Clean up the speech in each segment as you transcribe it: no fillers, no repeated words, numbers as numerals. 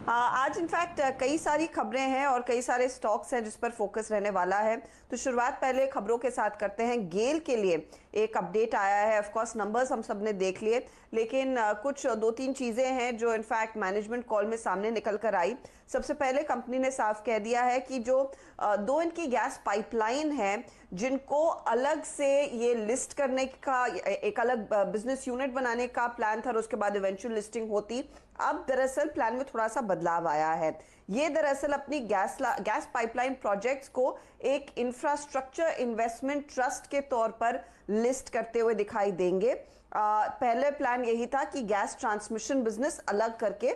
आज इनफैक्ट कई सारी खबरें हैं और कई सारे स्टॉक्स हैं जिस पर फोकस रहने वाला है। तो शुरुआत पहले खबरों के साथ करते हैं। गेल के लिए एक अपडेट आया है। ऑफ कोर्स नंबर्स हम सब ने देख लिए, लेकिन कुछ दो तीन चीज़ें हैं जो इनफैक्ट मैनेजमेंट कॉल में सामने निकल कर आई। सबसे पहले कंपनी ने साफ कह दिया है कि जो दो इनकी गैस पाइपलाइन है जिनको अलग से ये लिस्ट करने का एक अलग बिजनेस यूनिट बनाने का प्लान था और उसके बाद इवेंचुअल लिस्टिंग होती, अब दरअसल प्लान में थोड़ा सा बदलाव आया है। ये दरअसल अपनी गैस पाइपलाइन प्रोजेक्ट्स को एक इंफ्रास्ट्रक्चर इन्वेस्टमेंट ट्रस्ट के तौर पर लिस्ट करते हुए दिखाई देंगे। पहले प्लान यही था कि गैस ट्रांसमिशन बिजनेस अलग करके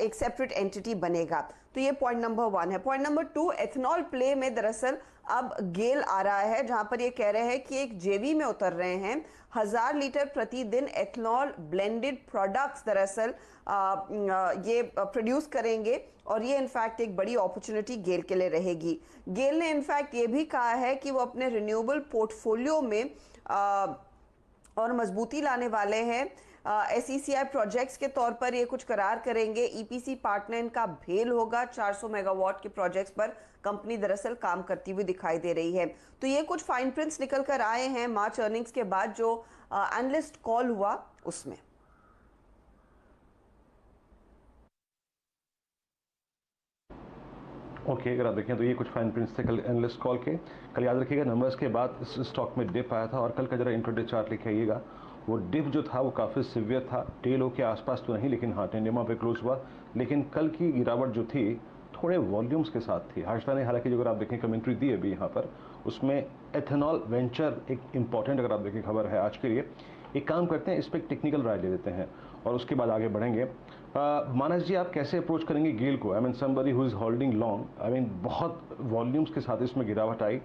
एक सेपरेट एंटिटी बनेगा। तो ये पॉइंट नंबर 1 है। पॉइंट नंबर 2, एथेनॉल प्ले में दरअसल अब गेल आ रहा है, जहां पर ये कह रहे हैं कि एक जेवी में उतर रहे हैं। 1000 लीटर प्रतिदिन एथेनॉल ब्लेंडेड प्रोडक्ट्स दरअसल ये प्रोड्यूस करेंगे और ये इनफैक्ट एक बड़ी अपॉर्चुनिटी गेल के लिए रहेगी। गेल ने इनफैक्ट ये भी कहा है कि वो अपने रिन्यूएबल पोर्टफोलियो में और मजबूती लाने वाले हैं। SECI प्रोजेक्ट्स के तौर पर ये कुछ करार करेंगे। EPC पार्टनर इनका भेल होगा। 400 मेगावाट के प्रोजेक्ट्स पर कंपनी दरअसल काम करती हुई दिखाई दे रही है। तो ये कुछ फाइन प्रिंट्स निकल कर आए हैं मार्च अर्निंग्स के बाद जो एनालिस्ट कॉल हुआ उसमें। ओके, अगर आप देखें तो ये कुछ फाइन प्रिंट्स थे कल एनालिस्ट कॉल के। कल याद रखिएगा नंबर्स के बाद इस स्टॉक में डिप आया था और कल का जरा इंट्राडे चार्ट लेके आइएगा। वो डिप जो था वो काफ़ी सिवियर था। टेलो के आसपास तो नहीं, लेकिन हाँ टेंडेमा पे क्लोज हुआ। लेकिन कल की गिरावट जो थी थोड़े वॉल्यूम्स के साथ थी। हाशिदा ने हालांकि जो अगर आप देखें कमेंट्री दी है अभी यहाँ पर, उसमें एथेनॉल वेंचर एक इंपॉर्टेंट अगर आप देखें खबर है आज के लिए। एक काम करते हैं, इस पर एक टेक्निकल राय ले लेते हैं और उसके बाद आगे बढ़ेंगे। मानस जी, आप कैसे अप्रोच करेंगे गेल को? I mean somebody who is holding long, I mean बहुत वॉल्यूम्स के साथ इसमें गिरावट आई।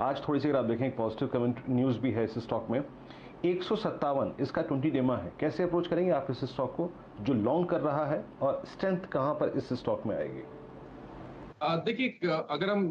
आज थोड़ी सी अगर आप देखें एक पॉजिटिव कमेंट न्यूज़ भी है इस स्टॉक में। 157 इसका 20 डेमा है। कैसे अप्रोच करेंगे आप इस स्टॉक को जो लॉन्ग कर रहा है, और स्ट्रेंथ कहां पर इस स्टॉक में आएगी? देखिए, अगर हम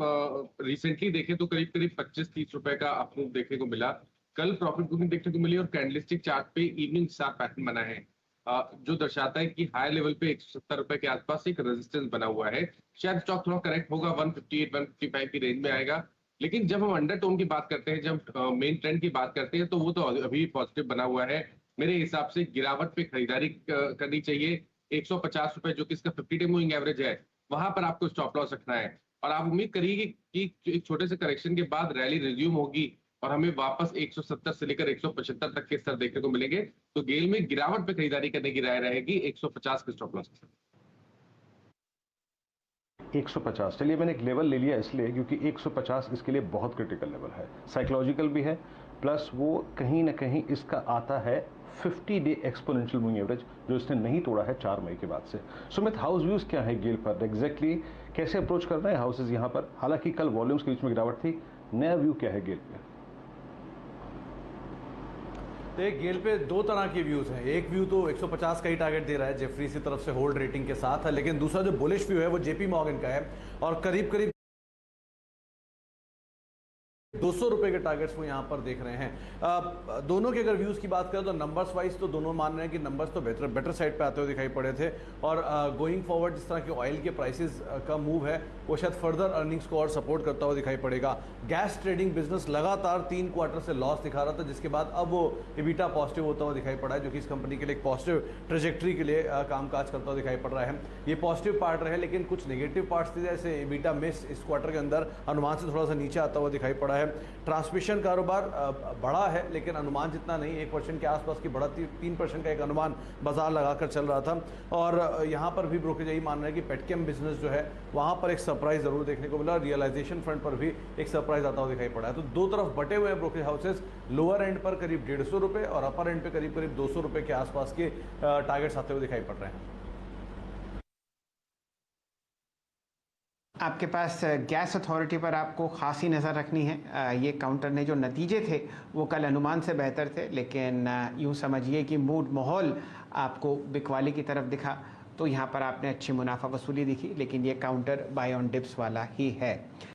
रिसेंटली देखें तो करीब करीब 25-30 रुपए का अप्रूव देखने को मिला। कल प्रॉफिट बुकिंग देखने को मिली और कैंडलस्टिक चार्ट पे इवनिंग स्टार पैटर्न बना है, जो दर्शाता है कि हाई लेवल पे 170 रुपए के आसपास एक रेजिस्टेंस बना हुआ है। शायद स्टॉक थोड़ा करेक्ट होगा, 158-155 की रेंज में आएगा। लेकिन जब हम अंडरटोन की बात करते हैं, जब मेन ट्रेंड की बात करते हैं, तो वो तो अभी पॉजिटिव बना हुआ है। मेरे हिसाब से गिरावट पे खरीदारी करनी चाहिए। 150 रुपए जो कि इसका 50 डे मूविंग एवरेज है, वहां पर आपको स्टॉप लॉस रखना है। और आप उम्मीद करिए कि एक छोटे से करेक्शन के बाद रैली रिज्यूम होगी और हमें वापस 170 से लेकर 175 तक के स्तर देखने को मिलेंगे। तो गेल में गिरावट पे खरीदारी करने की राय रहेगी 150 के स्टॉप लॉस के साथ। 150, चलिए मैंने एक लेवल ले लिया इसलिए क्योंकि 150 इसके लिए बहुत क्रिटिकल लेवल है, साइकोलॉजिकल भी है, प्लस वो कहीं ना कहीं इसका आता है 50 डे एक्सपोनेंशियल मूविंग एवरेज जो इसने नहीं तोड़ा है 4 मई के बाद से। सुमित, हाउस व्यूज क्या है गेल पर? एग्जैक्टली कैसे अप्रोच कर रहे हैं हाउसेज यहाँ पर? हालांकि कल वॉल्यूम्स के बीच में गिरावट थी, नया व्यू क्या है गेल पे? देख, गेल पे दो तरह के व्यूज़ हैं। एक व्यू तो 150 का ही टारगेट दे रहा है जेफरीज की तरफ से होल्ड रेटिंग के साथ है, लेकिन दूसरा जो बुलिश व्यू है वो JP मॉर्गन का है और करीब करीब 200 रुपए के टारगेट्स वो यहाँ पर देख रहे हैं। दोनों के अगर व्यूज़ की बात करें तो नंबर्स वाइज तो दोनों मान रहे हैं कि नंबर्स तो बेटर साइड पे आते हुए दिखाई पड़े थे। और गोइंग फॉरवर्ड जिस तरह के ऑयल के प्राइसेस का मूव है वो शायद फर्दर अर्निंग्स को और सपोर्ट करता हुआ दिखाई पड़ेगा। गैस ट्रेडिंग बिजनेस लगातार 3 क्वार्टर से लॉस दिखा रहा था, जिसके बाद अब वो EBITDA पॉजिटिव होता हुआ दिखाई पड़ा है, जो कि इस कंपनी के लिए एक पॉजिटिव ट्रेजेक्ट्री के लिए कामकाज करता हुआ दिखाई पड़ रहा है। ये पॉजिटिव पार्ट रहे, लेकिन कुछ नेगेटिव पार्ट्स थे, जैसे EBITDA मिस इस क्वार्टर के अंदर अनुमान से थोड़ा सा नीचे आता हुआ दिखाई पड़ा है। ट्रांसमिशन कारोबार बढ़ा है, लेकिन अनुमान जितना नहीं, 1% के आसपास की बढ़त, 3% का एक अनुमान बाजार लगाकर चल रहा था। और यहाँ पर भी ब्रोकरेज यही मान रहे हैं कि पेटकेम बिजनेस जो है वहाँ पर एक सरप्राइज जरूर देखने को मिला। रियलाइजेशन फ्रंट पर भी एक सरप्राइज आता हुआ दिखाई पड़ा है। तो दो तरफ बटे हुए हैं ब्रोकरेज हाउसेस। लोअर एंड पर करीब 150 रुपये और अपर एंड पे करीब करीब 200 रुपये के आसपास के टारगेट्स आते हुए दिखाई पड़ रहे हैं। आपके पास गैस अथॉरिटी पर आपको खासी नज़र रखनी है। ये काउंटर ने जो नतीजे थे वो कल अनुमान से बेहतर थे, लेकिन यूँ समझिए कि मूड माहौल आपको बिकवाली की तरफ दिखा, तो यहाँ पर आपने अच्छी मुनाफा वसूली दिखी, लेकिन ये काउंटर बाय ऑन डिप्स वाला ही है।